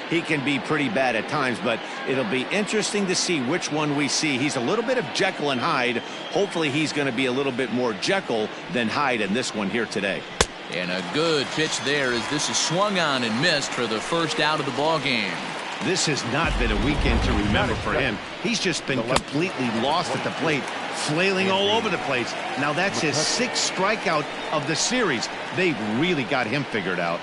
he can be pretty bad at times, but it'll be interesting to see which one we see. He's a little bit of Jekyll and Hyde. Hopefully he's going to be a little bit more Jekyll than Hyde in this one here today. And a good pitch there as this is swung on and missed for the first out of the ball game. This has not been a weekend to remember for him. He's just been completely lost at the plate, flailing all over the place. Now that's his 6th strikeout of the series. They've really got him figured out.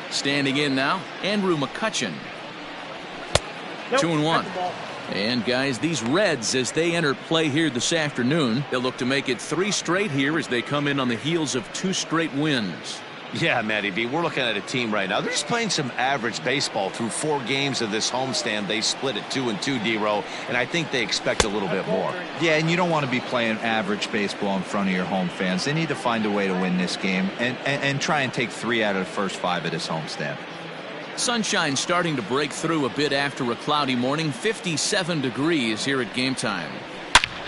Standing in now, Andrew McCutchen. 2-1. And guys, these Reds, as they enter play here this afternoon, they'll look to make it 3 straight here as they come in on the heels of 2 straight wins. Yeah, Matty B, we're looking at a team right now. They're just playing some average baseball through 4 games of this homestand. They split at 2-2, D-Row, and I think they expect a little bit more. Yeah, and you don't want to be playing average baseball in front of your home fans. They need to find a way to win this game and try and take 3 out of the first 5 of this homestand. Sunshine starting to break through a bit after a cloudy morning. 57 degrees here at game time.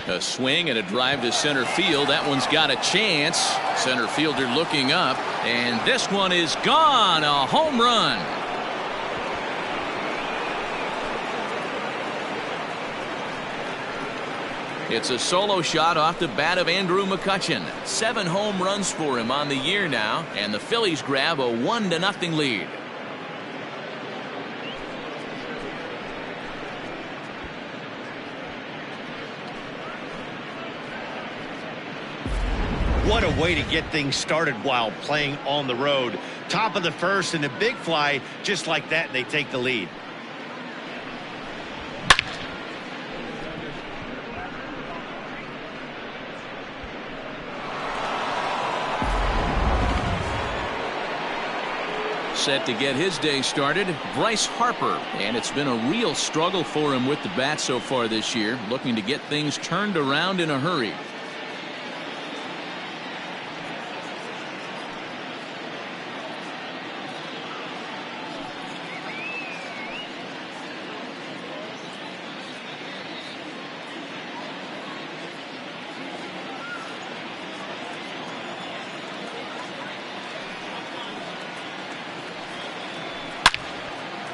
A swing and a drive to center field. That one's got a chance. Center fielder looking up, and this one is gone. A home run. It's a solo shot off the bat of Andrew McCutchen. 7 home runs for him on the year now, and the Phillies grab a 1-0 lead. What a way to get things started while playing on the road. Top of the first and a big fly just like that, and they take the lead. Set to get his day started, Bryce Harper, and it's been a real struggle for him with the bat so far this year, looking to get things turned around in a hurry.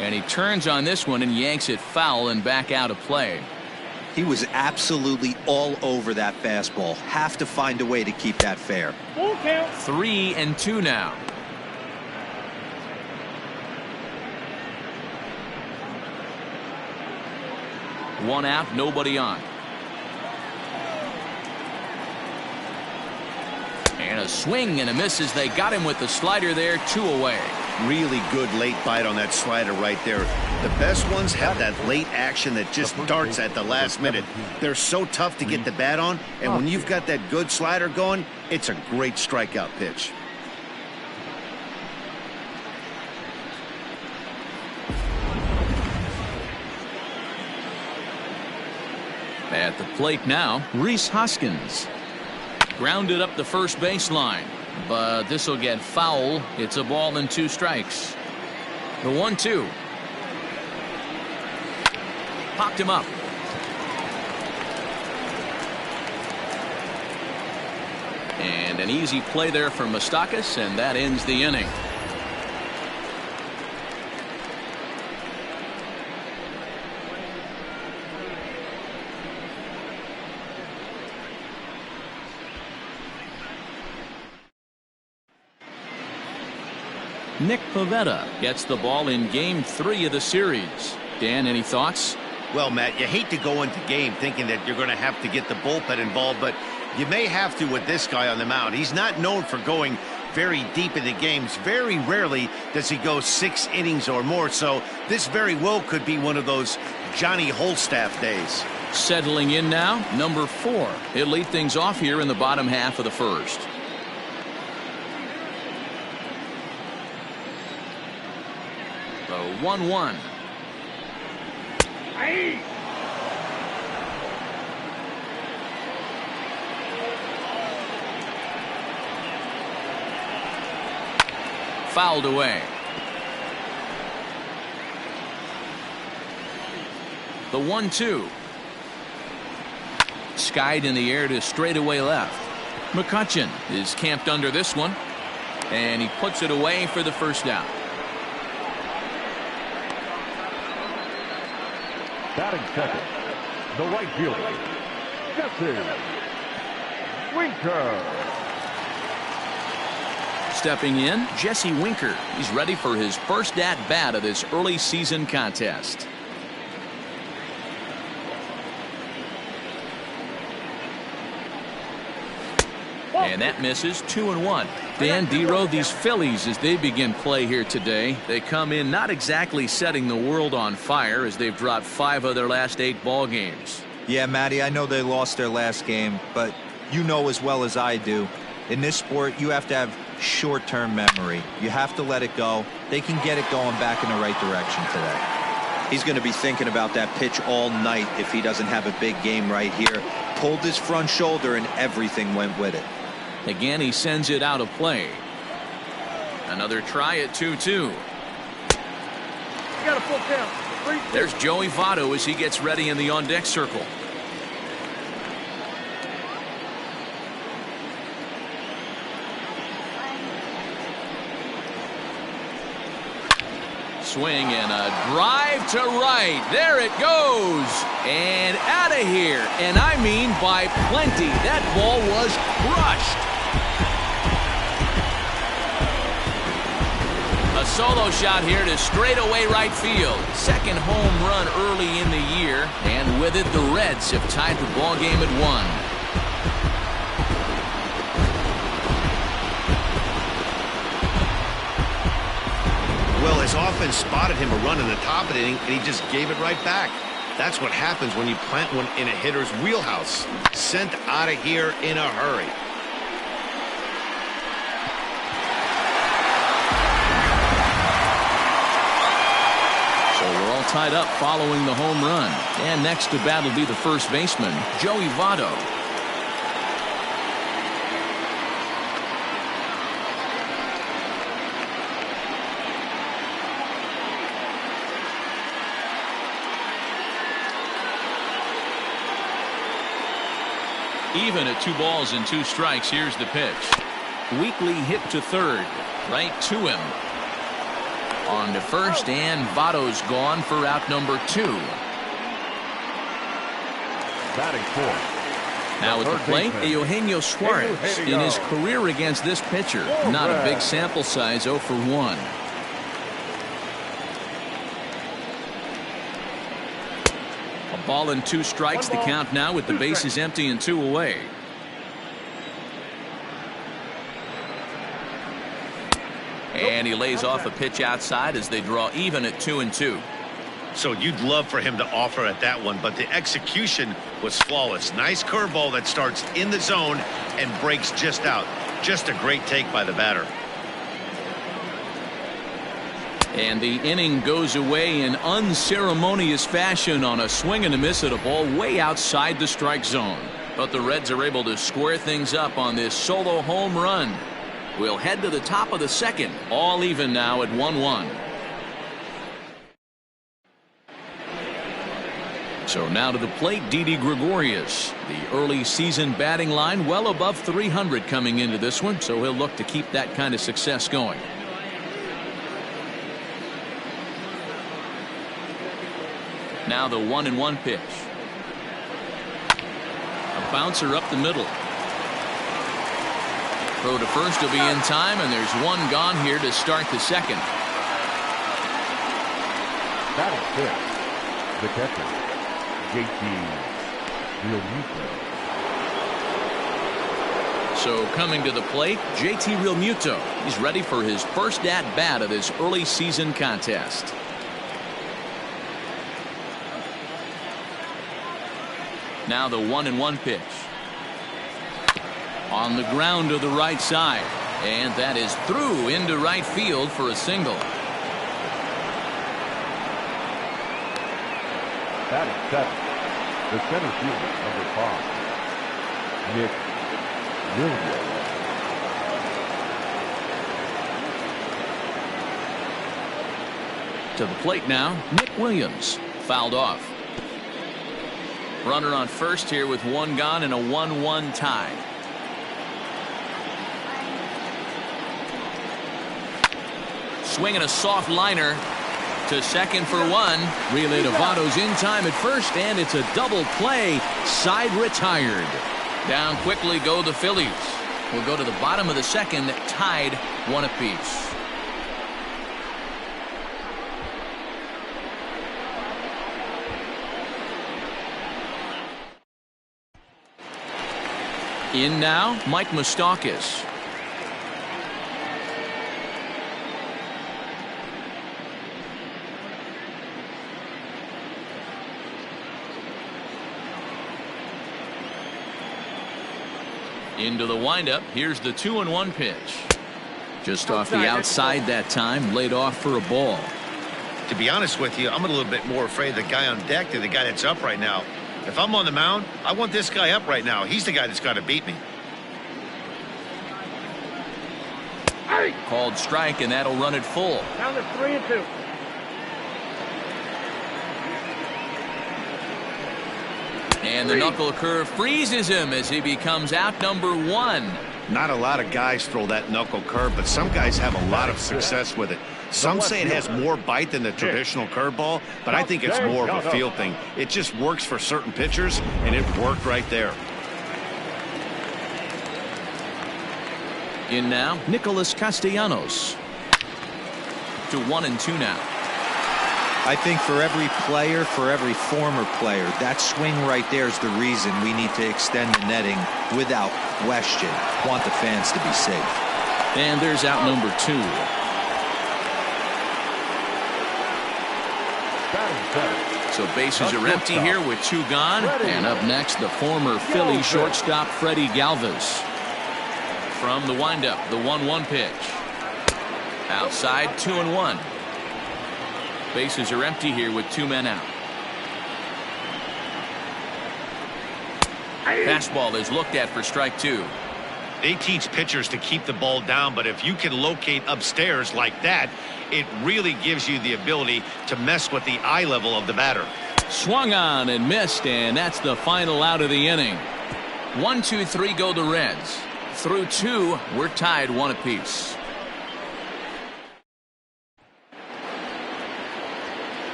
And he turns on this one and yanks it foul and back out of play. He was absolutely all over that fastball. Have to find a way to keep that fair. 3-2 now. One out, nobody on. And a swing and a miss as they got him with the slider there. 2 away. Really good late bite on that slider right there. The best ones have that late action that just darts at the last minute. They're so tough to get the bat on, and when you've got that good slider going, it's a great strikeout pitch. At the plate now, Rhys Hoskins. Grounded up the first baseline, but this will get foul. It's a ball and 2 strikes. The 1-2. Popped him up. And an easy play there for Moustakas, and that ends the inning. Nick Pivetta gets the ball in game 3 of the series. Dan, any thoughts? Well, Matt, you hate to go into game thinking that you're going to have to get the bullpen involved, but you may have to with this guy on the mound. He's not known for going very deep into games. Very rarely does he go 6 innings or more, so this very well could be one of those Johnny Holstaff days. Settling in now, number 4. He'll lead things off here in the bottom half of the first. The 1-1. Fouled away. The 1-2. Skied in the air to straightaway left. McCutchen is camped under this one. And he puts it away for the first down. Batting second, the right fielder, Jesse Winker. Stepping in, Jesse Winker. He's ready for his first at-bat of this early season contest. And that misses. 2-1. Dan Dero, these Phillies, as they begin play here today, they come in not exactly setting the world on fire as they've dropped 5 of their last 8 ball games. Yeah, Matty, I know they lost their last game, but you know as well as I do, in this sport, you have to have short-term memory. You have to let it go. They can get it going back in the right direction today. He's going to be thinking about that pitch all night if he doesn't have a big game right here. Pulled his front shoulder and everything went with it. Again, he sends it out of play. Another try at 2-2. Got a full count. There's Joey Votto as he gets ready in the on-deck circle. Swing and a drive to right. There it goes. And out of here. And I mean by plenty. That ball was crushed. A solo shot here to straightaway right field. Second home run early in the year. And with it, the Reds have tied the ball game at 1. Well, his offense spotted him a run in the top of the inning, and he just gave it right back. That's what happens when you plant one in a hitter's wheelhouse. Sent out of here in a hurry. So we're all tied up following the home run. And next to bat will be the first baseman, Joey Votto. Even at 2 balls and 2 strikes. Here's the pitch. Weakly hit to third. Right to him. On to first, and Votto's gone for out number 2. Batting fourth. Now at the plate, Eugenio Suarez. In his career against this pitcher, not a big sample size, 0 for 1. Ball and 2 strikes, the count now with the bases empty and 2 away. And he lays off a pitch outside as they draw even at 2-2. So you'd love for him to offer at that one, but the execution was flawless. Nice curveball that starts in the zone and breaks just out. Just a great take by the batter. And the inning goes away in unceremonious fashion on a swing and a miss at a ball way outside the strike zone. But the Reds are able to square things up on this solo home run. We'll head to the top of the second. All even now at 1-1. So now to the plate, Didi Gregorius. The early season batting line well above 300 coming into this one, so he'll look to keep that kind of success going. Now the 1-1 pitch. A bouncer up the middle. Throw to first will be in time, and there's 1 gone here to start the second. Batting fifth, the catcher, JT Realmuto. So coming to the plate, JT Realmuto. He's ready for his first at-bat of this early season contest. Now the 1-1 pitch. On the ground to the right side. And that is through into right field for a single. Batting seventh, the center fielder, number 5, Nick Williams. To the plate now, Nick Williams. Fouled off. Runner on first here with 1 gone and a 1-1 tie. swing and a soft liner to second for one. Relay to Votto's in time at first, and it's a double play. Side retired. Down quickly go the Phillies. We'll go to the bottom of the second, tied 1 apiece. In now, Mike Moustakas. Into the windup. Here's the 2-1 pitch. Just off the outside that time, laid off for a ball. To be honest with you, I'm a little bit more afraid of the guy on deck than the guy that's up right now. If I'm on the mound, I want this guy up right now. He's the guy that's got to beat me. Called strike, and that'll run it full. Down to 3-2. And the knuckle curve freezes him as he becomes out number 1. Not a lot of guys throw that knuckle curve, but some guys have a lot of success with it. Some say it has more bite than the traditional curveball, but I think it's more of a feel thing. It just works for certain pitchers, and it worked right there. In now, Nicholas Castellanos. To 1-2 now. I think for every player, for every former player, that swing right there is the reason we need to extend the netting without question. Want the fans to be safe. And there's out number 2. So bases are empty here with 2 gone. And up next, the former Philly shortstop Freddie Galvis. From the windup, the 1-1 pitch. Outside, 2-1. Bases are empty here with 2 men out. Fastball is looked at for strike 2. They teach pitchers to keep the ball down, but if you can locate upstairs like that, it really gives you the ability to mess with the eye level of the batter. Swung on and missed, and that's the final out of the inning. 1, 2, 3 go the Reds. Through 2, we're tied 1 apiece.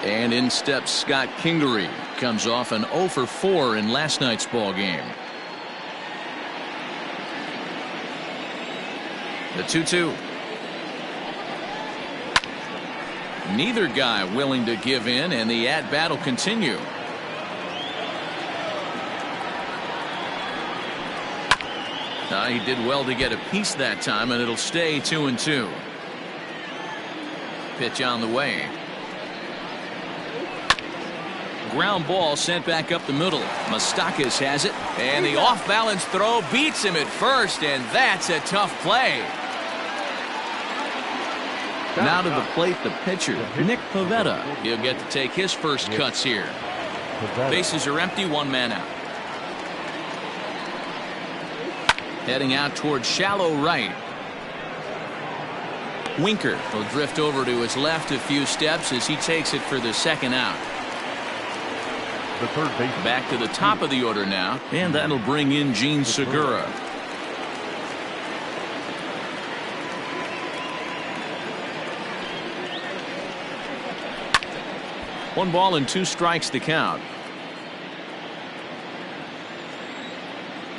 And in steps Scott Kingery. Comes off an 0 for 4 in last night's ball game. The 2-2. Neither guy willing to give in, and the at-bat will continue. He did well to get a piece that time, and it'll stay 2-2. Pitch on the way. Ground ball sent back up the middle. Moustakas has it, and the off-balance throw beats him at first, and that's a tough play. Now to the plate, the pitcher, Nick Pivetta. He'll get to take his first cuts here. Bases are empty, 1 man out. Heading out towards shallow right. Winker will drift over to his left a few steps as he takes it for the second out. The third base. Back to the top of the order now, and that'll bring in Gene Segura. One ball and 2 strikes to count.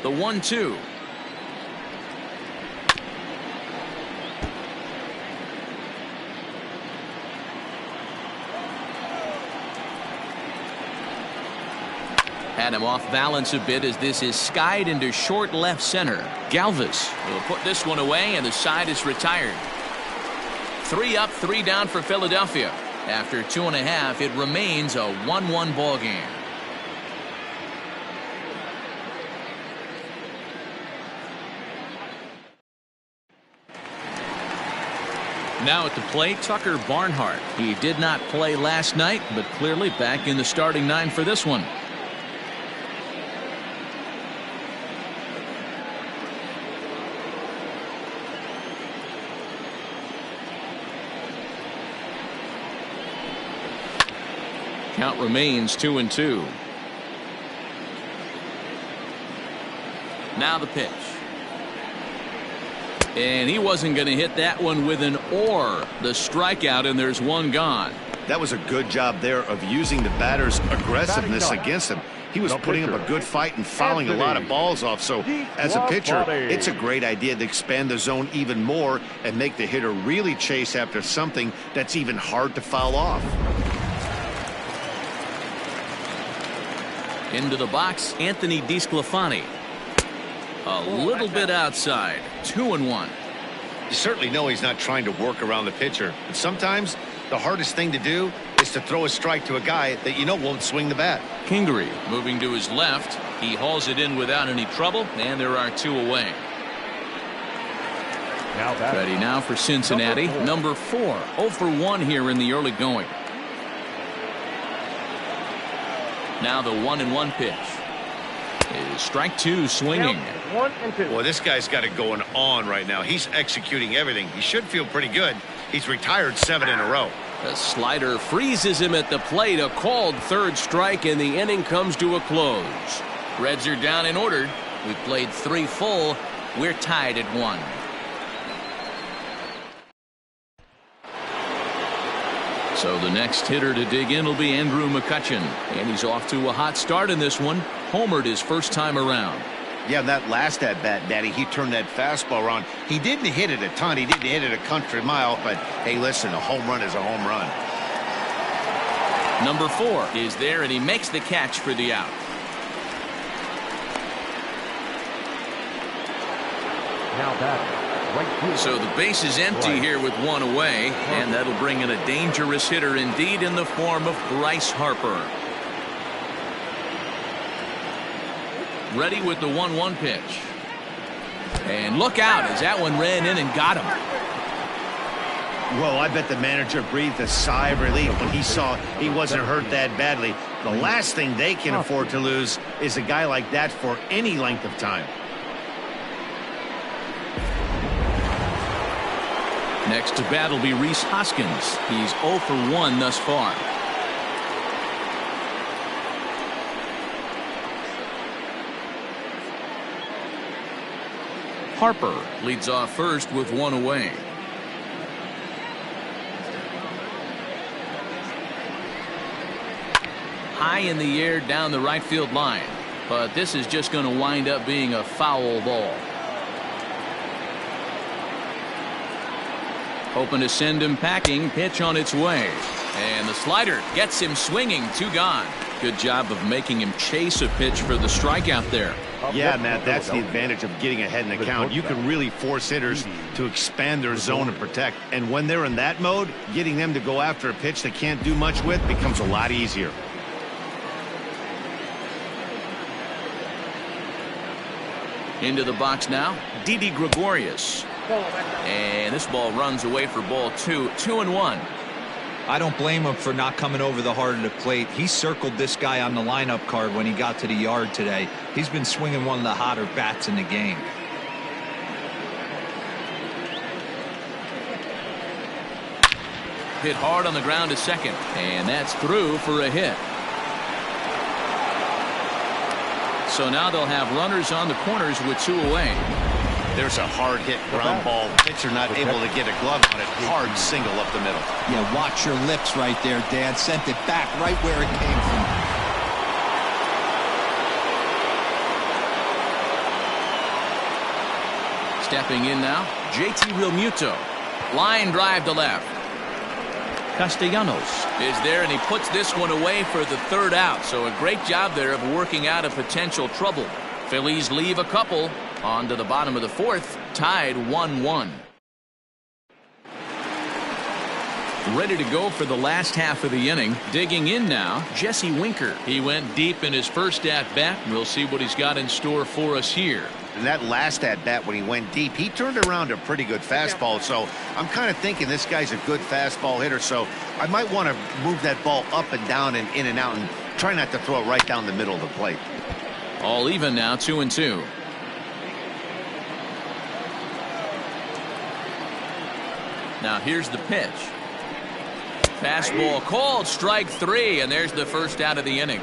The 1-2. Had him off balance a bit as this is skied into short left center. Galvis will put this one away, and the side is retired. 3 up, 3 down for Philadelphia. After 2.5, it remains a 1-1 ball game. Now at the plate, Tucker Barnhart. He did not play last night, but clearly back in the starting 9 for this one. Count remains 2-2. Now the pitch. And he wasn't going to hit that one with an or. The strikeout, and there's one gone. That was a good job there of using the batter's aggressiveness against him. He was putting up a good fight and fouling a lot of balls off. So as a pitcher, it's a great idea to expand the zone even more and make the hitter really chase after something that's even hard to foul off. Into the box, Anthony DeSclafani. A little bit outside. 2-1. You certainly know he's not trying to work around the pitcher. But sometimes the hardest thing to do is to throw a strike to a guy that you know won't swing the bat. Kingery moving to his left. He hauls it in without any trouble, and there are 2 away. Ready now for Cincinnati. Number 4. 0 for 1 here in the early going. Now the 1-1 pitch. Is strike 2 swinging. 1-2. Boy, this guy's got it going on right now. He's executing everything. He should feel pretty good. He's retired 7 in a row. The slider freezes him at the plate. A called third strike, and the inning comes to a close. Reds are down and ordered. We've played 3 full. We're tied at 1. So the next hitter to dig in will be Andrew McCutchen. And he's off to a hot start in this one. Homered his first time around. Yeah, that last at-bat, Daddy, he turned that fastball around. He didn't hit it a ton. He didn't hit it a country mile. But, hey, listen, a home run is a home run. Number 4 is there, and he makes the catch for the out. Now batting. Right. So the base is empty here with 1 away, and that'll bring in a dangerous hitter indeed in the form of Bryce Harper. Ready with the 1-1 pitch. And look out as that one ran in and got him. Well, I bet the manager breathed a sigh of relief when he saw he wasn't hurt that badly. The last thing they can afford to lose is a guy like that for any length of time. Next to bat will be Rhys Hoskins. He's 0 for 1 thus far. Harper leads off first with 1 away. High in the air down the right field line, but this is just going to wind up being a foul ball. Hoping to send him packing. Pitch on its way. And the slider gets him swinging. 2 gone. Good job of making him chase a pitch for the strikeout there. Yeah, Matt, that's the advantage of getting ahead in the count. You can really force hitters to expand their zone and protect. And when they're in that mode, getting them to go after a pitch they can't do much with becomes a lot easier. Into the box now, Didi Gregorius. And this ball runs away for ball 2. 2-1. I don't blame him for not coming over the heart of the plate. He circled this guy on the lineup card when he got to the yard today. He's been swinging one of the hotter bats in the game. Hit hard on the ground to second, and that's through for a hit. So now they'll have runners on the corners with 2 away. There's a hard hit ground ball. Pitcher not able to get a glove on it. Hard single up the middle. Yeah, watch your lips right there, Dad. Sent it back right where it came from. Stepping in now, JT Realmuto. Line drive to left. Castellanos is there, and he puts this one away for the 3rd out. So a great job there of working out a potential trouble. Phillies leave a couple. On to the bottom of the 4th, tied 1-1. Ready to go for the last half of the inning. Digging in now, Jesse Winker. He went deep in his first at-bat. We'll see what he's got in store for us here. And that last at-bat when he went deep, he turned around a pretty good fastball. So I'm kind of thinking this guy's a good fastball hitter. So I might want to move that ball up and down and in and out and try not to throw it right down the middle of the plate. All even now, 2-2. Now here's the pitch. Fastball called, strike 3, and there's the first out of the inning.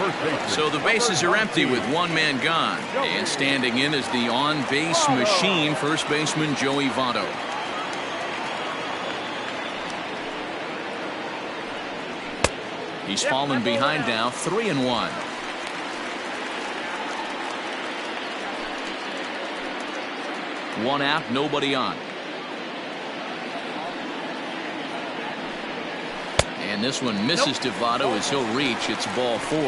first baseman. So the bases are empty with one man gone. And standing in is the on-base machine, first baseman Joey Votto. He's fallen behind now, 3-1. One out, nobody on. And this one misses to Votto as he'll reach. It's ball 4.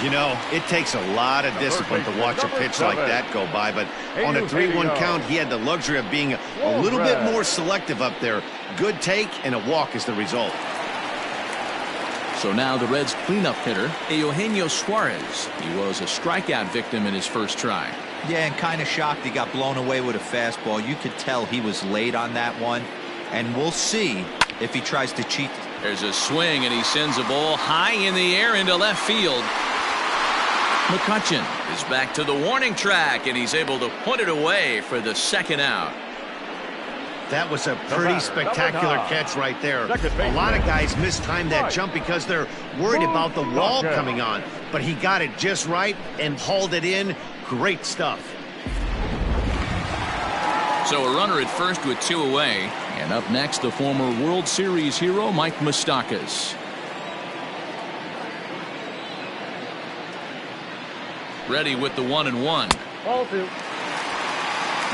You know, it takes a lot of discipline to watch a pitch like that go by, but on a 3-1 count, he had the luxury of being a little bit more selective up there. Good take and a walk is the result. So now the Reds' cleanup hitter, Eugenio Suarez. He was a strikeout victim in his first try. Yeah, and kind of shocked he got blown away with a fastball. You could tell he was late on that one, and we'll see if he tries to cheat. There's a swing, and he sends a ball high in the air into left field. McCutchen is back to the warning track, and he's able to put it away for the second out. That was a pretty spectacular catch right there. A lot of guys mistime that jump because they're worried about the wall coming on. But he got it just right and hauled it in. Great stuff. So a runner at first with 2 away. And up next, the former World Series hero, Mike Moustakas. Ready with the 1-1. Ball 2.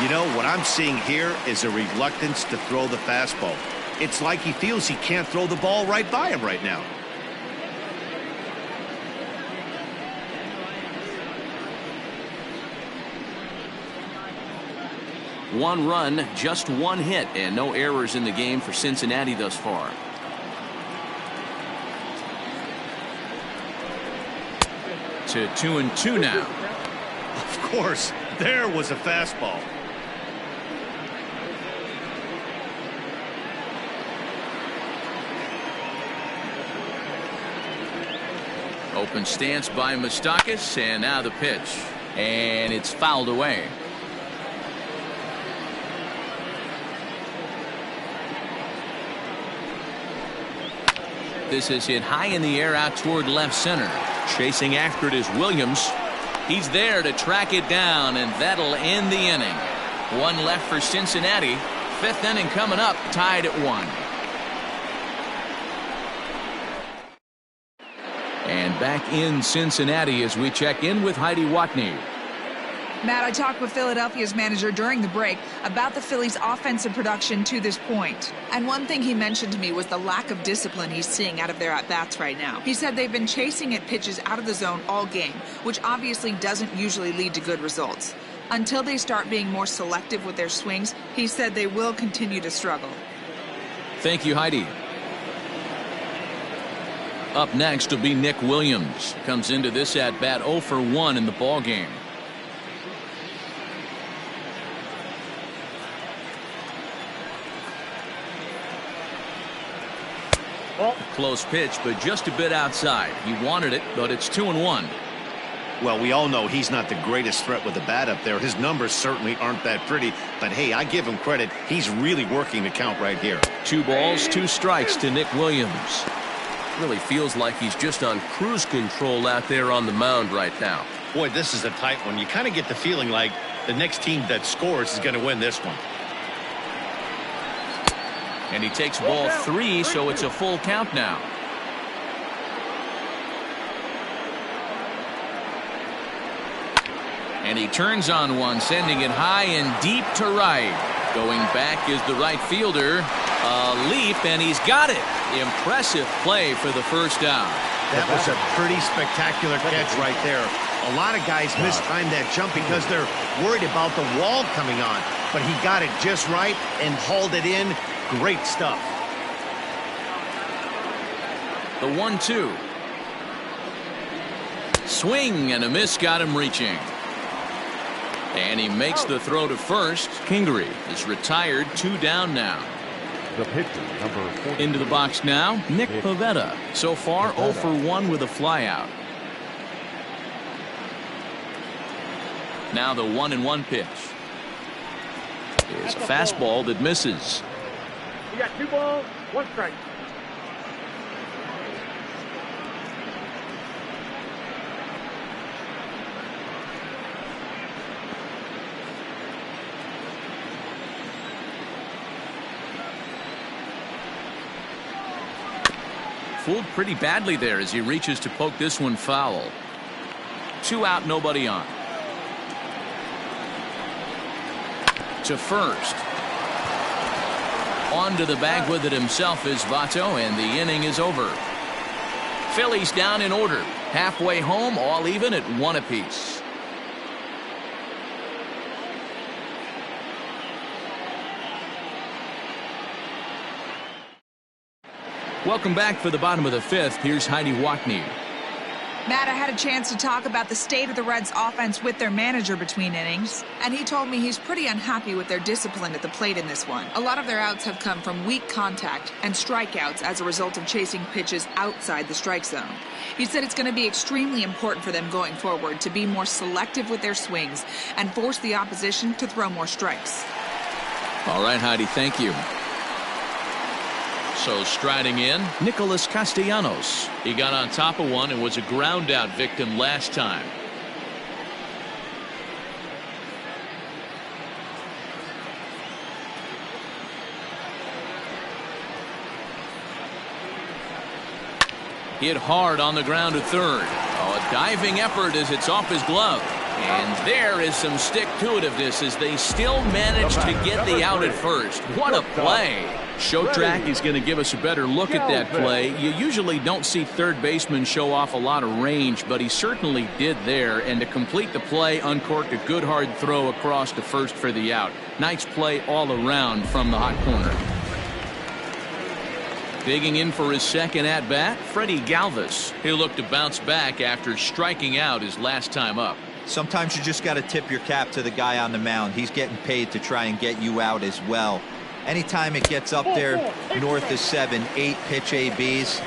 You know, what I'm seeing here is a reluctance to throw the fastball. It's like he feels he can't throw the ball right by him right now. One run, just one hit, and no errors in the game for Cincinnati thus far. To 2-2 now. Of course, there was a fastball. Open stance by Moustakas, and now the pitch. And it's fouled away. This is hit high in the air out toward left center. Chasing after it is Williams. He's there to track it down, and that'll end the inning. One left for Cincinnati. 5th inning coming up, tied at 1. And back in Cincinnati as we check in with Heidi Watney. Matt, I talked with Philadelphia's manager during the break about the Phillies' offensive production to this point. And one thing he mentioned to me was the lack of discipline he's seeing out of their at-bats right now. He said they've been chasing at pitches out of the zone all game, which obviously doesn't usually lead to good results. Until they start being more selective with their swings, he said they will continue to struggle. Thank you, Heidi. Up next will be Nick Williams. Comes into this at-bat 0 for 1 in the ballgame. Close pitch, but just a bit outside. He wanted it, but it's 2-1. Well, we all know he's not the greatest threat with the bat up there. His numbers certainly aren't that pretty. But, hey, I give him credit. He's really working the count right here. 2 balls, 2 strikes to Nick Williams. Really feels like he's just on cruise control out there on the mound right now. Boy, this is a tight one. You kind of get the feeling like the next team that scores is going to win this one. And he takes ball 3, so it's a full count now. And he turns on one, sending it high and deep to right. Going back is the right fielder. A leap, and he's got it. Impressive play for the first out. That was a pretty spectacular catch right there. A lot of guys mistime that jump because they're worried about the wall coming on. But he got it just right and hauled it in. Great stuff. The 1-2. Swing and a miss got him reaching. And he makes the throw to first. Kingery is retired, 2 down now. The pitcher, number 40. Into the box now, Nick Pivetta. So far, 0 for 1 with a flyout. Now the 1-1 pitch. Is a fastball that misses. You got 2 balls, 1 strike. fooled pretty badly there as he reaches to poke this one foul. 2 out, nobody on. To first. On to the bag with it himself is Votto, and the inning is over. Phillies down in order. Halfway home, all even at 1 apiece. Welcome back for the bottom of the 5th. Here's Heidi Watney. Matt, I had a chance to talk about the state of the Reds offense with their manager between innings, and he told me he's pretty unhappy with their discipline at the plate in this one. A lot of their outs have come from weak contact and strikeouts as a result of chasing pitches outside the strike zone. He said it's going to be extremely important for them going forward to be more selective with their swings and force the opposition to throw more strikes. All right, Heidi, thank you. So striding in, Nicholas Castellanos. He got on top of one and was a ground out victim last time. Hit hard on the ground to third. Oh, a diving effort as it's off his glove. And there is some stick-to-itiveness as they still manage to get the out at first. What a play. Show Track is going to give us a better look at that play. You usually don't see third baseman show off a lot of range, but he certainly did there. And to complete the play, uncorked a good hard throw across to first for the out. Nice play all around from the hot corner. Digging in for his second at-bat, Freddie Galvis. He'll look to bounce back after striking out his last time up. Sometimes you just got to tip your cap to the guy on the mound. He's getting paid to try and get you out as well. Anytime it gets up there north of 7, 8 pitch ABs,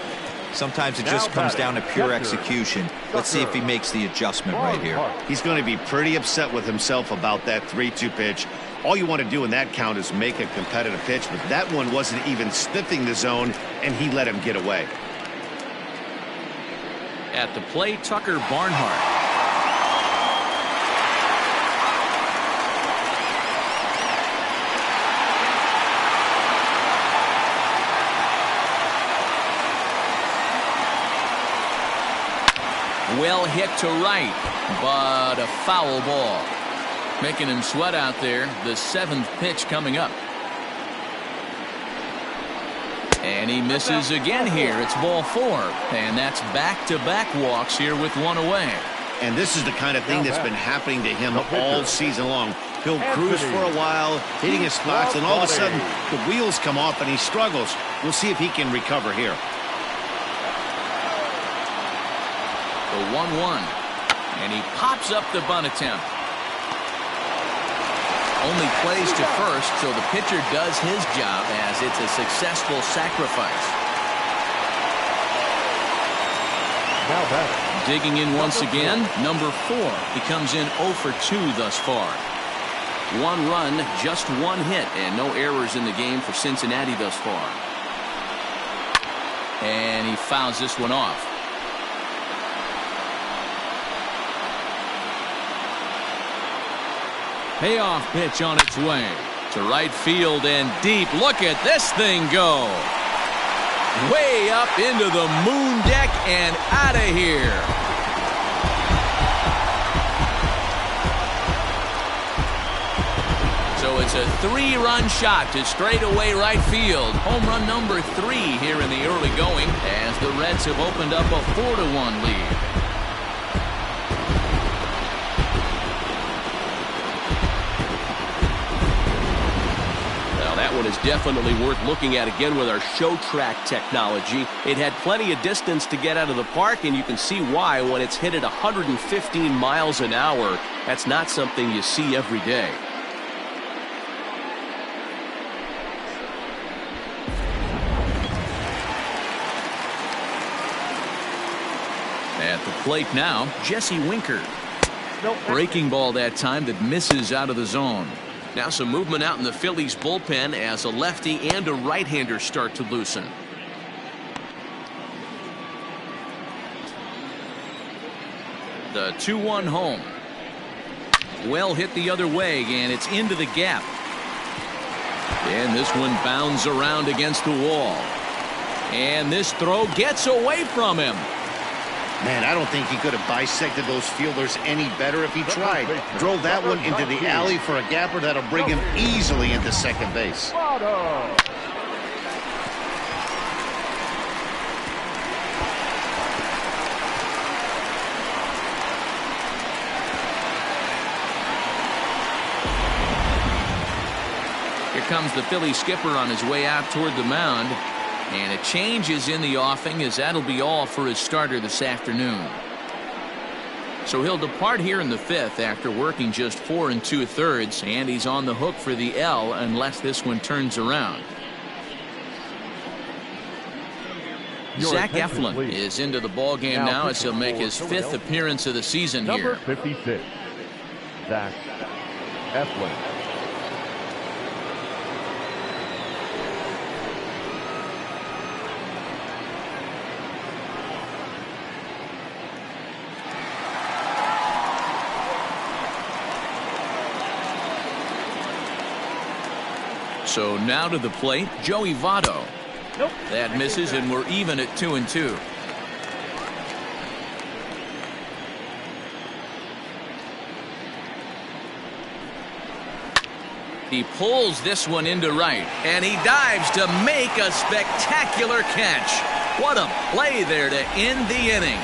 sometimes it just comes down to pure execution. Let's see if he makes the adjustment right here. He's going to be pretty upset with himself about that 3-2 pitch. All you want to do in that count is make a competitive pitch, but that one wasn't even sniffing the zone, and he let him get away. At the plate, Tucker Barnhart. Well hit to right, but a foul ball. Making him sweat out there. The 7th pitch coming up. And he misses again here. It's ball 4. And that's back-to-back walks here with one away. And this is the kind of thing that's been happening to him all season long. He'll cruise for a while, hitting his spots, and all of a sudden the wheels come off and he struggles. We'll see if he can recover here. The 1-1. And he pops up the bunt attempt. Only plays to first, so the pitcher does his job as it's a successful sacrifice. Now back. Digging in once again, number 4. He comes in 0 for 2 thus far. 1 run, just 1 hit, and no errors in the game for Cincinnati thus far. And he fouls this one off. Payoff pitch on its way to right field and deep. Look at this thing go. Way up into the moon deck and out of here. So it's a 3-run shot to straightaway right field. Home run number 3 here in the early going as the Reds have opened up a 4-1 lead. That one is definitely worth looking at again with our show track technology. It had plenty of distance to get out of the park, and you can see why when it's hit at 115 miles an hour. That's not something you see every day. At the plate now, Jesse Winker. Breaking ball that time that misses out of the zone. Now some movement out in the Phillies bullpen as a lefty and a right-hander start to loosen. The 2-1 home. Well hit the other way, and it's into the gap. And this one bounds around against the wall. And this throw gets away from him. Man, I don't think he could have bisected those fielders any better if he tried. Drove that one into the alley for a gapper that'll bring him easily into second base. Here comes the Philly skipper on his way out toward the mound. And a change is in the offing, as that'll be all for his starter this afternoon. So he'll depart here in the fifth after working just 4 2/3, and he's on the hook for the L unless this one turns around. Zach Eflin is into the ball game now as he'll make his 5th appearance of the season here. Number 56, Zach Eflin. So now to the plate, Joey Votto. That misses, and we're even at 2 2. He pulls this one into right, and he dives to make a spectacular catch. What a play there to end the inning.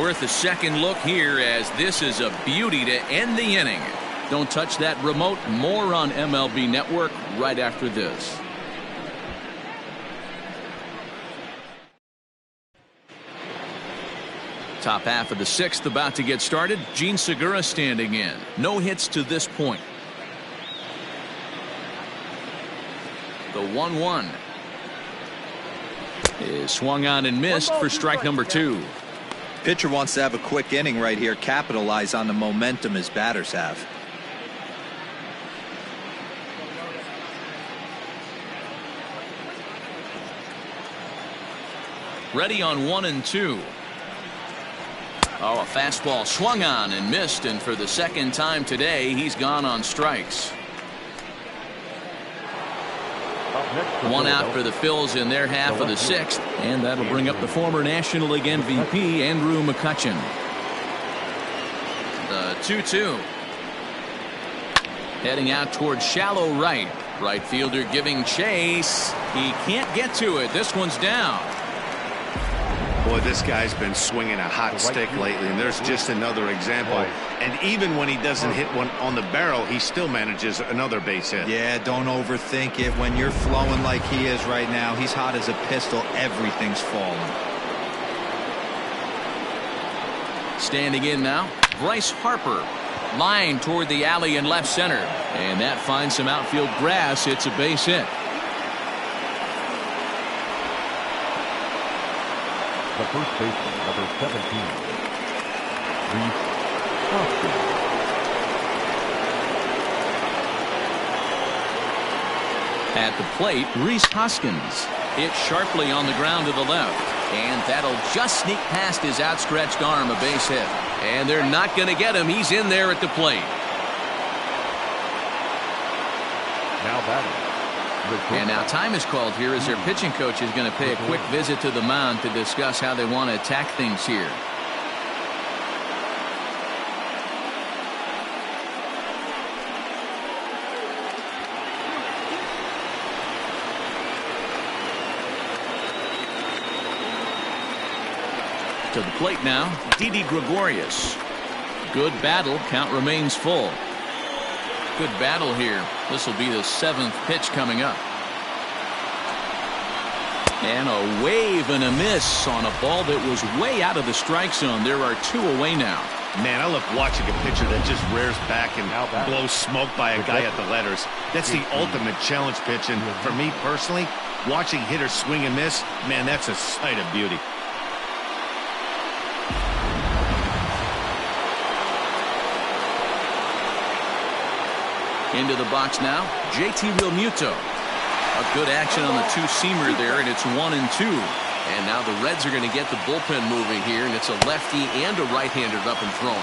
Worth a second look here, as this is a beauty to end the inning. Don't touch that remote. More on MLB Network right after this. Top half of the 6th about to get started. Gene Segura standing in. No hits to this point. The 1-1 is swung on and missed for strike number 2. Pitcher wants to have a quick inning right here, capitalize on the momentum his batters have. Ready on 1 and 2. Oh, a fastball swung on and missed, and for the second time today, he's gone on strikes. 1 out for the Phils in their half of the 6th, and that'll bring up the former National League MVP, Andrew McCutchen. The 2-2. Heading out towards shallow right. Right fielder giving chase. He can't get to it. This one's down. Boy, this guy's been swinging a hot stick lately, and there's just another example. And even when he doesn't hit one on the barrel, he still manages another base hit. Yeah, don't overthink it. When you're flowing like he is right now, he's hot as a pistol. Everything's falling. Standing in now, Bryce Harper. Line toward the alley in left center. And that finds some outfield grass. It's a base hit. The first baseman, number 17, Reese Hoskins. At the plate, Reese Hoskins hit sharply on the ground to the left, and that'll just sneak past his outstretched arm, a base hit. And they're not going to get him. He's in there at the plate. Now batting. And now time is called here as their pitching coach is going to pay a quick visit to the mound to discuss how they want to attack things here. To the plate now, Didi Gregorius. Good battle. Count remains full. Good battle here. This will be the 7th pitch coming up. And a wave and a miss on a ball that was way out of the strike zone. There are 2 away now. Man, I love watching a pitcher that just rears back and blows smoke by a guy at the letters. That's the ultimate challenge pitch. And for me personally, watching hitters swing and miss, man, that's a sight of beauty. Into the box now, JT Realmuto. A good action on the 2-seamer there, and it's 1 and 2. And now the Reds are going to get the bullpen moving here, and it's a lefty and a right-hander up and throwing.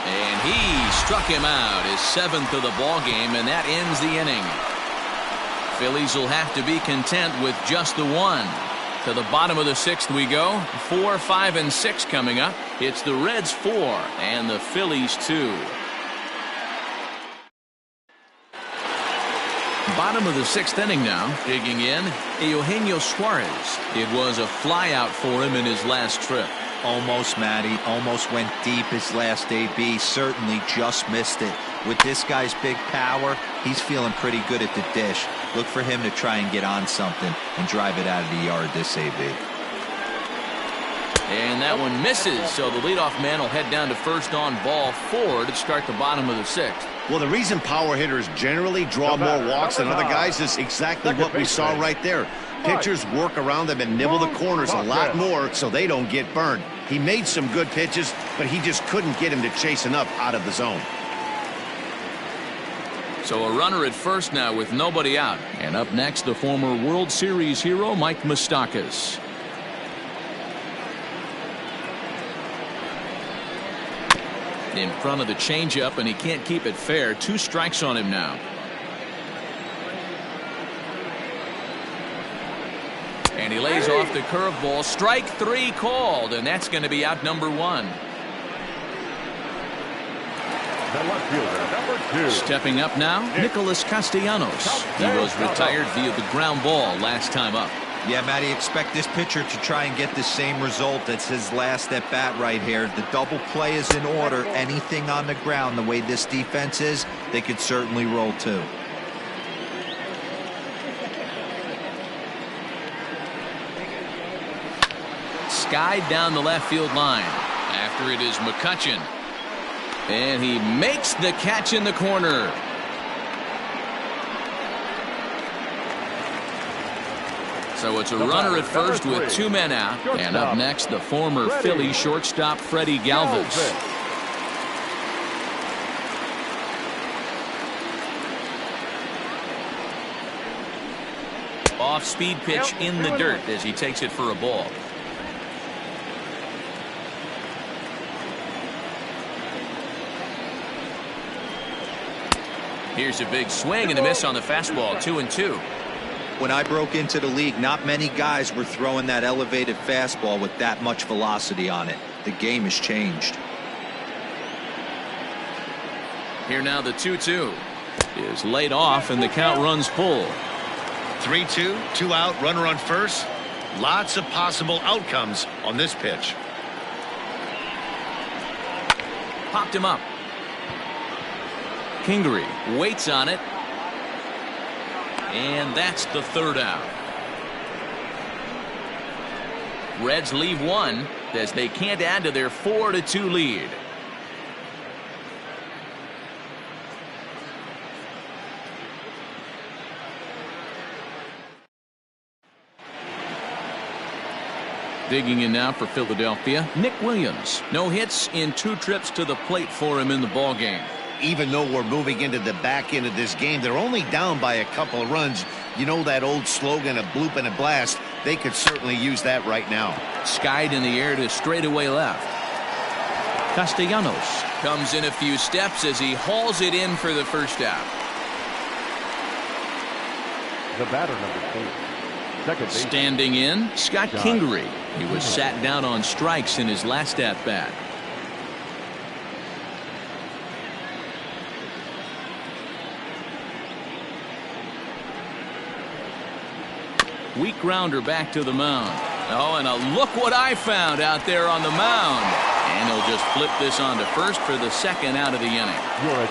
And he struck him out, his 7th of the ball game, and that ends the inning. Phillies will have to be content with just the one. To the bottom of the 6th we go. 4, 5, and 6 coming up. It's the Reds 4 and the Phillies 2. Bottom of the 6th inning now. Digging in, Eugenio Suarez. It was a flyout for him in his last trip. Almost, Matty. Almost went deep his last AB. Certainly just missed it. With this guy's big power, he's feeling pretty good at the dish. Look for him to try and get on something and drive it out of the yard this AB. And that one misses, so the leadoff man will head down to first on ball 4 to start the bottom of the 6th. Well, the reason power hitters generally draw more walks than other guys is exactly what we saw right there. Pitchers work around them and nibble the corners a lot more so they don't get burned. He made some good pitches, but he just couldn't get him to chase enough out of the zone. So a runner at first now with nobody out. And up next, the former World Series hero, Mike Moustakas. In front of the changeup, and he can't keep it fair. 2 strikes on him now. And he lays off the curveball. Strike 3 called, and that's going to be out number 1. The left fielder, number 2. Stepping up now, Nicholas Castellanos. He was retired via the ground ball last time up. Yeah, Matty, expect this pitcher to try and get the same result as his last at bat right here. The double play is in order. Anything on the ground, the way this defense is, they could certainly roll too. Skied down the left field line. After it is McCutchen. And he makes the catch in the corner. So it's a runner at first with 2 men out. And up next, the former Philly shortstop Freddie Galvis. Off-speed pitch in the dirt as he takes it for a ball. Here's a big swing and a miss on the fastball. 2-2. When I broke into the league, not many guys were throwing that elevated fastball with that much velocity on it. The game has changed. Here now the 2-2 is laid off and the count runs full. 3-2, 2 out, runner on first. Lots of possible outcomes on this pitch. Popped him up. Kingery waits on it. And that's the 3rd out. Reds leave 1 as they can't add to their 4-2 lead. Digging in now for Philadelphia, Nick Williams. No hits in 2 trips to the plate for him in the ballgame. Even though we're moving into the back end of this game, they're only down by a couple of runs. You know that old slogan, a bloop and a blast. They could certainly use that right now. Skied in the air to straightaway left. Castellanos comes in a few steps as he hauls it in for the first out. The batter, number 4. Second base. Standing in, Scott Kingery. He was sat down on strikes in his last at-bat. Weak grounder back to the mound. Oh, and look what I found out there on the mound. And he'll just flip this on to first for the 2nd out of the inning.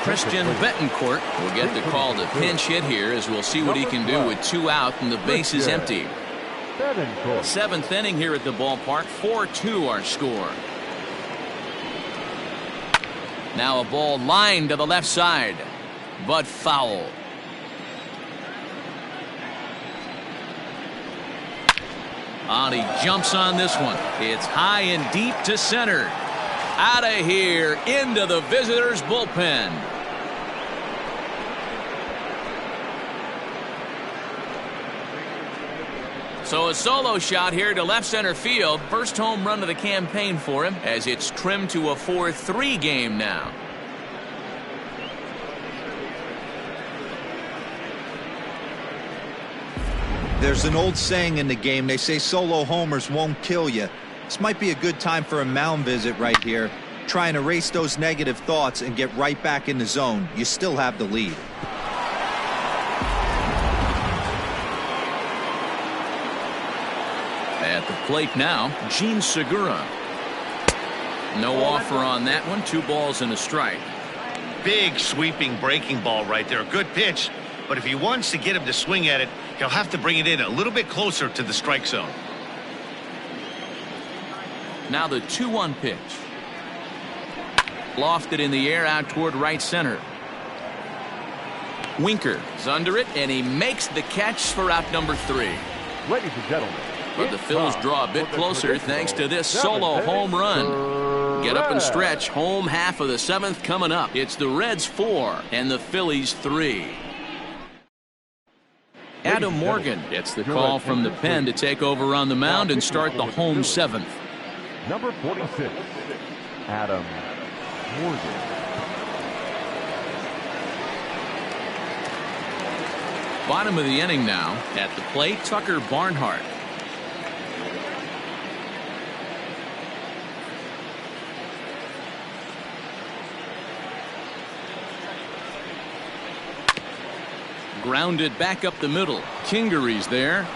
Christian Betancourt will get the call to pinch hit here as we'll see what he can do with 2 out and the base is empty. 7th inning here at the ballpark. 4-2 our score. Now a ball lined to the left side, but foul. He jumps on this one. It's high and deep to center. Out of here into the visitors' bullpen. So a solo shot here to left center field. First home run of the campaign for him as it's trimmed to a 4-3 game now. There's an old saying in the game. They say solo homers won't kill you. This might be a good time for a mound visit right here. Try and erase those negative thoughts and get right back in the zone. You still have the lead. At the plate now, Gene Segura. No offer on that one. 2 balls and a strike. Big sweeping breaking ball right there. Good pitch. But if he wants to get him to swing at it, he'll have to bring it in a little bit closer to the strike zone. Now the 2-1 pitch. Lofted in the air out toward right center. Winker is under it, and he makes the catch for out number 3. Ladies and gentlemen, But the Phillies draw a bit closer thanks to this solo home run. Get up and stretch. Home half of the 7th coming up. It's the Reds 4 and the Phillies 3. Adam Morgan gets the call from the pen to take over on the mound and start the home 7th. number 46, Adam Morgan. Bottom of the inning now. At the plate, Tucker Barnhart. Grounded back up the middle. Kingery's there.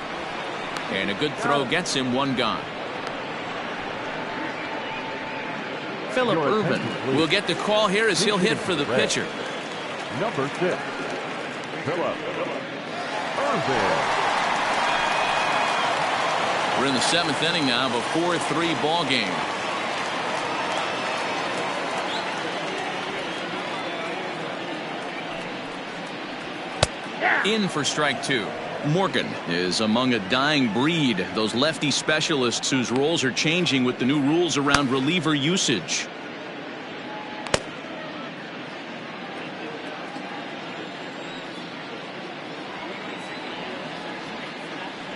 And a good throw gets him 1 gone. Phillip Ervin will get the call here as he'll hit for the pitcher. Number 6, Phillip Ervin. We're in the 7th inning now of a 4-3 ball game. In for strike 2. Morgan is among a dying breed. Those lefty specialists whose roles are changing with the new rules around reliever usage.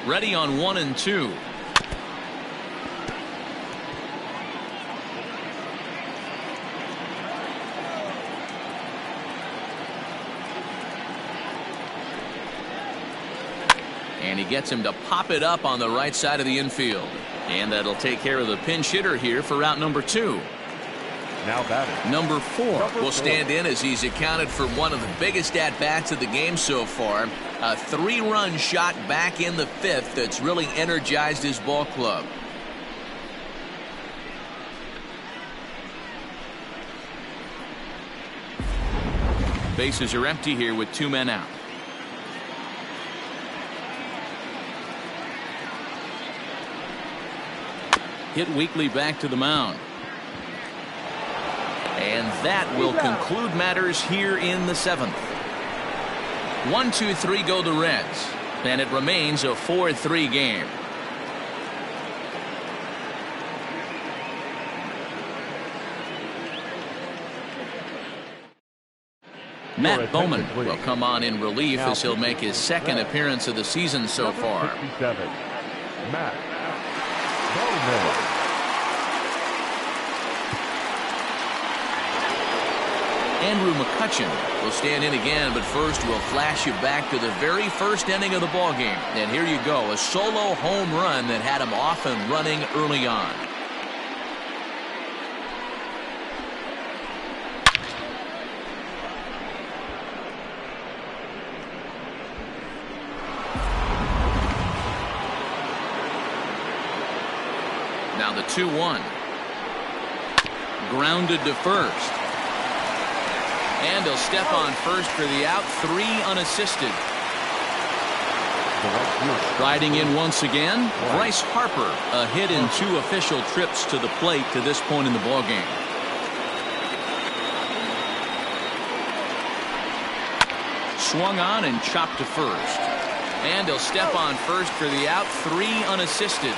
Ready on 1 and 2. And he gets him to pop it up on the right side of the infield. And that'll take care of the pinch hitter here for route number 2. Now batting. Number 4 will stand in as he's accounted for one of the biggest at-bats of the game so far. A 3-run shot back in the 5th that's really energized his ball club. Bases are empty here with 2 men out. Hit weakly back to the mound. And that will conclude matters here in the 7th. 1-2-3 go the Reds. And it remains a 4-3 game. Matt Bowman will come on in relief as he'll make his 2nd appearance of the season so far. 67, Matt Bowman. Andrew McCutchen will stand in again, but first we'll flash you back to the very first inning of the ballgame. And here you go, a solo home run that had him off and running early on. Now the 2-1. Grounded to first. And he'll step on first for the out. 3 unassisted. Riding in once again, Bryce Harper. A hit in 2 official trips to the plate to this point in the ballgame. Swung on and chopped to first. And he'll step on first for the out. 3 unassisted.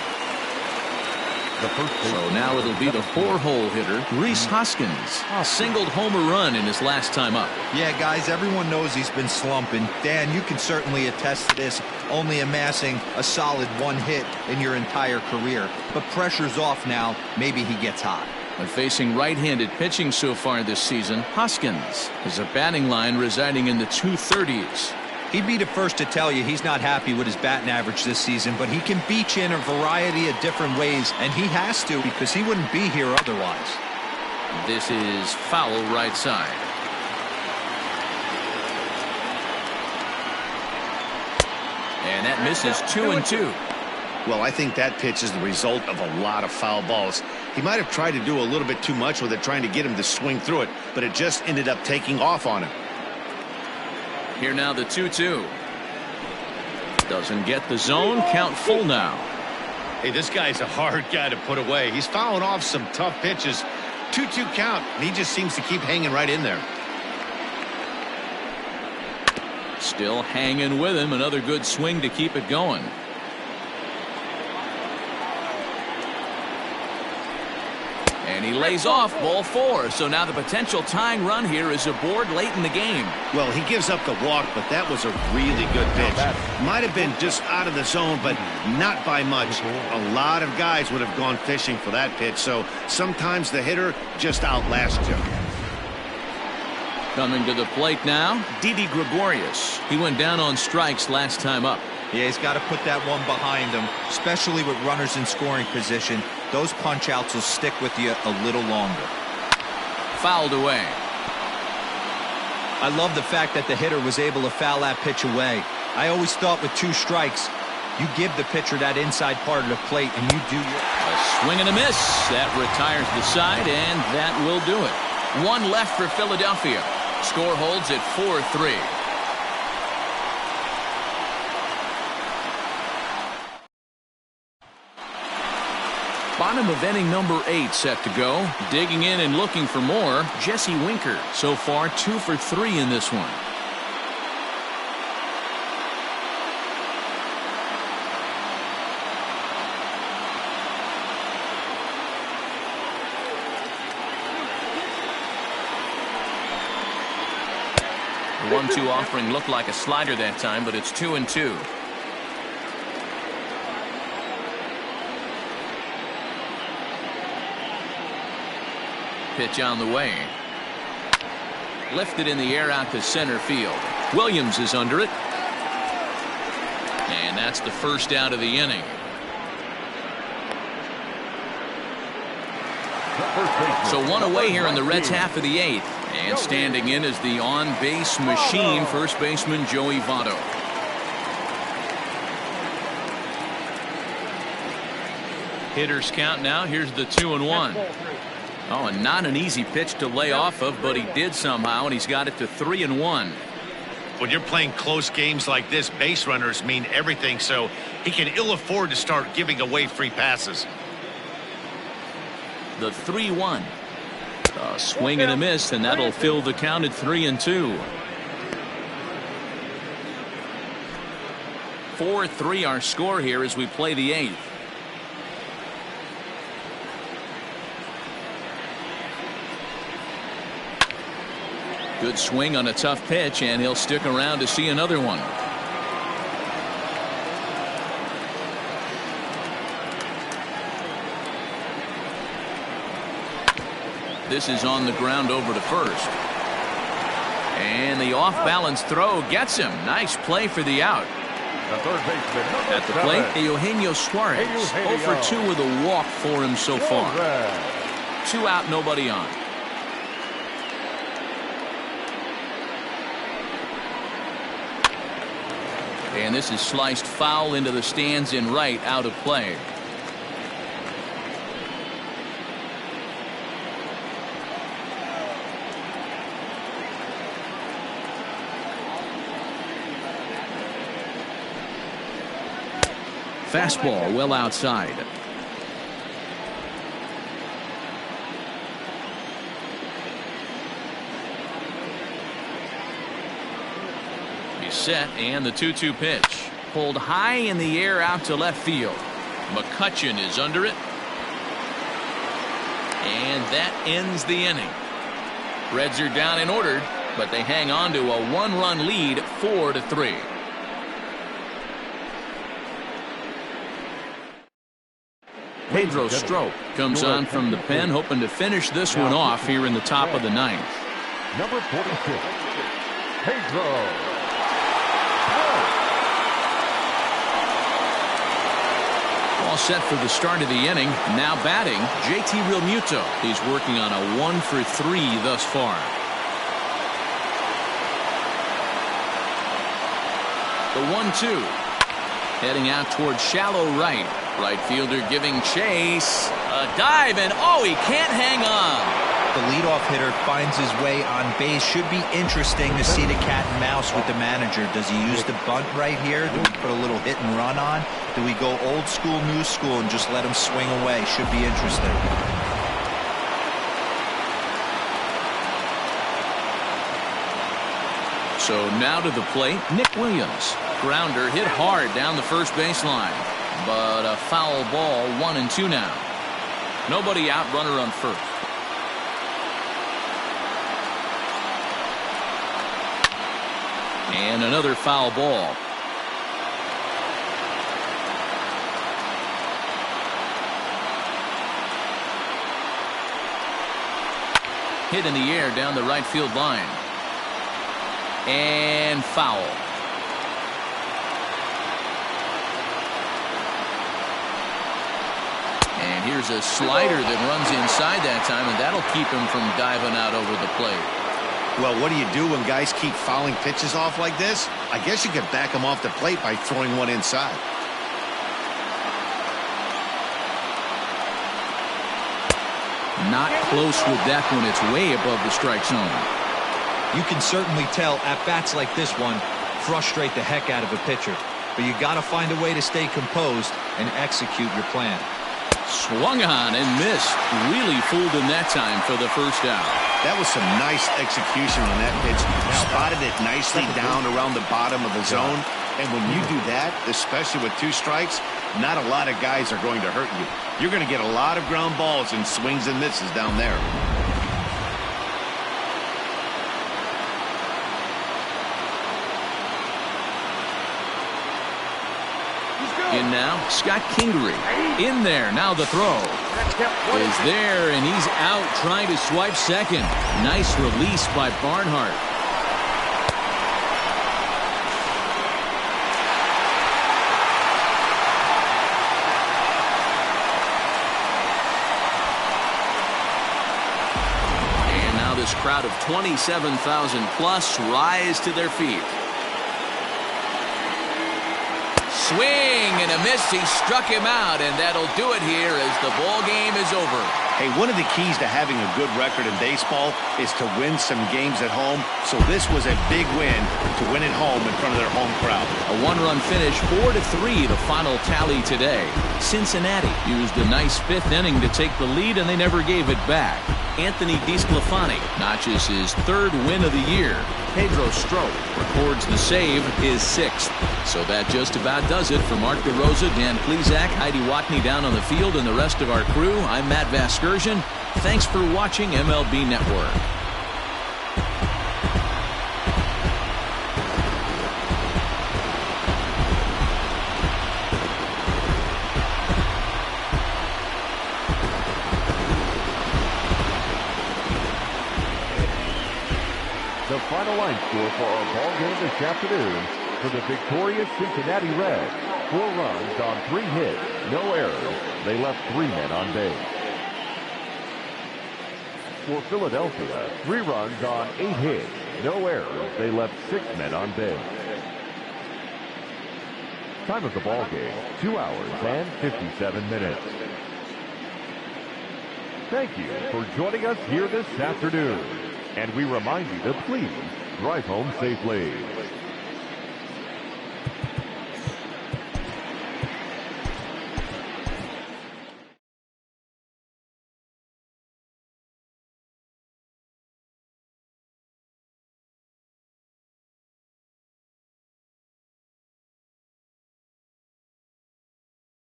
So now it'll be the 4-hole hitter, Rhys Hoskins. Singled homer run in his last time up. Yeah, guys, everyone knows he's been slumping. Dan, you can certainly attest to this, only amassing a solid 1 hit in your entire career. But pressure's off now. Maybe he gets hot. But facing right-handed pitching so far this season, Hoskins has a batting line residing in the 230s. He'd be the first to tell you he's not happy with his batting average this season, but he can beat you in a variety of different ways, and he has to because he wouldn't be here otherwise. This is foul right side. And that misses 2-2. Well, I think that pitch is the result of a lot of foul balls. He might have tried to do a little bit too much with it, trying to get him to swing through it, but it just ended up taking off on him. Here now the 2-2. Doesn't get the zone. Count full now. Hey, this guy's a hard guy to put away. He's fouling off some tough pitches. 2-2 count, and he just seems to keep hanging right in there. Still hanging with him. Another good swing to keep it going. And he lays off ball 4. So now the potential tying run here is aboard late in the game. Well, he gives up the walk, but that was a really good pitch. Might have been just out of the zone, but not by much. A lot of guys would have gone fishing for that pitch, so sometimes the hitter just outlasts you. Coming to the plate now, Didi Gregorius. He went down on strikes last time up. Yeah, he's got to put that one behind him, especially with runners in scoring position. Those punch outs will stick with you a little longer. Fouled away. I love the fact that the hitter was able to foul that pitch away. I always thought with 2 strikes, you give the pitcher that inside part of the plate and you do your... A swing and a miss. That retires the side, and that will do it. 1 left for Philadelphia. Score holds at 4-3. Bottom of inning number 8 set to go. Digging in and looking for more, Jesse Winker. So far 2 for 3 in this one. The 1-2 offering looked like a slider that time, but it's 2-2. Pitch on the way. Lifted in the air out to center field. Williams is under it. And that's the first out of the inning. So 1 away here in the Reds' half of the 8th. And standing in is the on-base machine, first baseman Joey Votto. Hitters count now. Here's the 2-1. Oh, and not an easy pitch to lay off of, but he did somehow, and he's got it to 3-1. When you're playing close games like this, base runners mean everything, so he can ill afford to start giving away free passes. The 3-1. A swing and a miss, and that'll fill the count at 3-2. 4-3 our score here as we play the 8th. Good swing on a tough pitch, and he'll stick around to see another one. This is on the ground over to first. And the off-balance throw gets him. Nice play for the out. At the plate, Eugenio Suarez. 0 for 2 with a walk for him so far. 2 out, nobody on. And this is sliced foul into the stands in right, out of play. Fastball well outside. He's set, and the 2-2 pitch. Pulled high in the air out to left field. McCutchen is under it. And that ends the inning. Reds are down in order, but they hang on to a 1-run lead, 4-3. Pedro Strop comes on from the pen, hoping to finish this one off here in the top of the 9th. Number 46, Pedro. set for the start of the inning. Now batting, JT Realmuto. He's working on a 1-for-3 thus far. The 1-2. Heading out towards shallow right. Right fielder giving chase. A dive, and oh, he can't hang on. The leadoff hitter finds his way on base. Should be interesting to see the cat and mouse with the manager. Does he use the bunt right here? Do we put a little hit and run on? Do we go old school, new school, and just let him swing away? Should be interesting. So now to the plate, Nick Williams. Grounder hit hard down the first baseline, but a foul ball. 1-2 now. Nobody out, runner on first. And another foul ball. Hit in the air down the right field line. And foul. And here's a slider that runs inside that time, and that'll keep him from diving out over the plate. Well, what do you do when guys keep fouling pitches off like this? I guess you could back them off the plate by throwing one inside. Not close with that one. It's way above the strike zone. You can certainly tell at bats like this one frustrate the heck out of a pitcher. But you got to find a way to stay composed and execute your plan. Swung on and missed. Really fooled him that time for the first out. That was some nice execution on that pitch. Spotted it nicely down around the bottom of the zone. And when you do that, especially with 2 strikes, not a lot of guys are going to hurt you. You're going to get a lot of ground balls and swings and misses down there. In now, Scott Kingery. In there, now the throw. Is there, and he's out trying to swipe second. Nice release by Barnhart. And now this crowd of 27,000 plus rise to their feet. Swing and a miss. He struck him out, and that'll do it here as the ball game is over. Hey, one of the keys to having a good record in baseball is to win some games at home. So this was a big win to win at home in front of their home crowd. A 1-run finish, 4-3, the final tally today. Cincinnati used a nice 5th inning to take the lead, and they never gave it back. Anthony DeSclafani notches his 3rd win of the year. Pedro Strop records the save, his 6th. So that just about does it for Mark DeRosa, Dan Plesac, Heidi Watney down on the field, and the rest of our crew. I'm Matt Vasgersian. Thanks for watching MLB Network. The final line score for our ball game this afternoon: for the victorious Cincinnati Reds, 4 runs on 3 hits, no errors. They left 3 men on base. For Philadelphia, 3 runs on 8 hits, no errors. They left 6 men on base. Time of the ball game, 2 hours and 57 minutes. Thank you for joining us here this afternoon. And we remind you to please drive home safely.